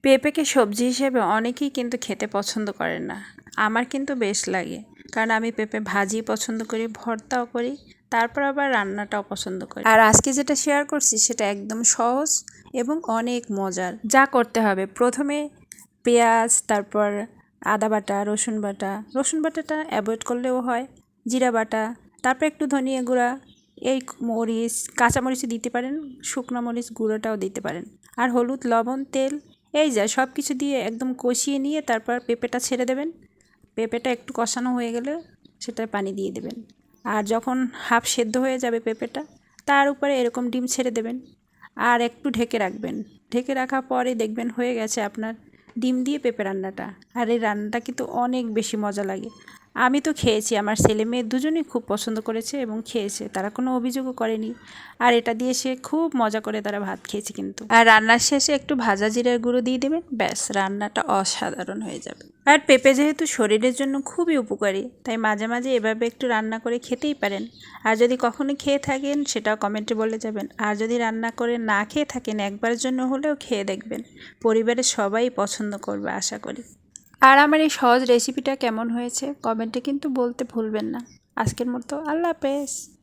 পেঁপেকে সবজি হিসেবে অনেকেই কিন্তু খেতে পছন্দ করেন না। আমার কিন্তু বেশ লাগে, কারণ আমি পেঁপে ভাজি পছন্দ করি, ভর্তাও করি, তারপর আবার রান্নাটাও পছন্দ করি। আর আজকে যেটা শেয়ার করছি সেটা একদম সহজ এবং অনেক মজার। যা করতে হবে, প্রথমে পেঁয়াজ, তারপর আদা বাটা, রসুন বাটাটা অ্যাভয়েড করলেও হয়, জিরা বাটা, তারপর একটু ধনিয়া গুঁড়া, এই মরিচ, কাঁচামরিচ দিতে পারেন, শুকনো মরিচ গুঁড়োটাও দিতে পারেন, আর হলুদ, লবণ, তেল, এই যা সব কিছু দিয়ে একদম কষিয়ে নিয়ে তারপর পেঁপেটা ছেড়ে দেবেন। পেঁপেটা একটু কষানো হয়ে গেলে সেটায় পানি দিয়ে দেবেন। আর যখন হাফ সেদ্ধ হয়ে যাবে পেঁপেটা, তার উপরে এরকম ডিম ছেড়ে দেবেন আর একটু ঢেকে রাখবেন। ঢেকে রাখার পরে দেখবেন হয়ে গেছে আপনার ডিম দিয়ে পেঁপে রান্নাটা। আর এই রান্নাটা কিন্তু অনেক বেশি মজা লাগে। আমি তো খেয়েছি, আমার ছেলে মেয়ে দুজনেই খুব পছন্দ করেছে এবং খেয়েছে, তারা কোনো অভিযোগও করেনি। আর এটা দিয়ে সে খুব মজা করে তারা ভাত খেয়েছে কিন্তু। আর রান্নার শেষে একটু ভাজা জিরার গুঁড়ো দিয়ে দেবেন, ব্যাস রান্নাটা অসাধারণ হয়ে যাবে। আর পেঁপে যেহেতু শরীরের জন্য খুবই উপকারী, তাই মাঝে মাঝে এভাবে একটু রান্না করে খেতেই পারেন। আর যদি কখনো খেয়ে থাকেন সেটাও কমেন্টে বলে যাবেন। আর যদি রান্না করে না খেয়ে থাকেন, একবারের জন্য হলেও খেয়ে দেখবেন, পরিবারের সবাই পছন্দ করবে আশা করি। আর আমার এই সহজ রেসিপিটা কেমন হয়েছে কমেন্টে কিন্তু বলতে ভুলবেন না। আজকের মতো আল্লাহ হাফেজ।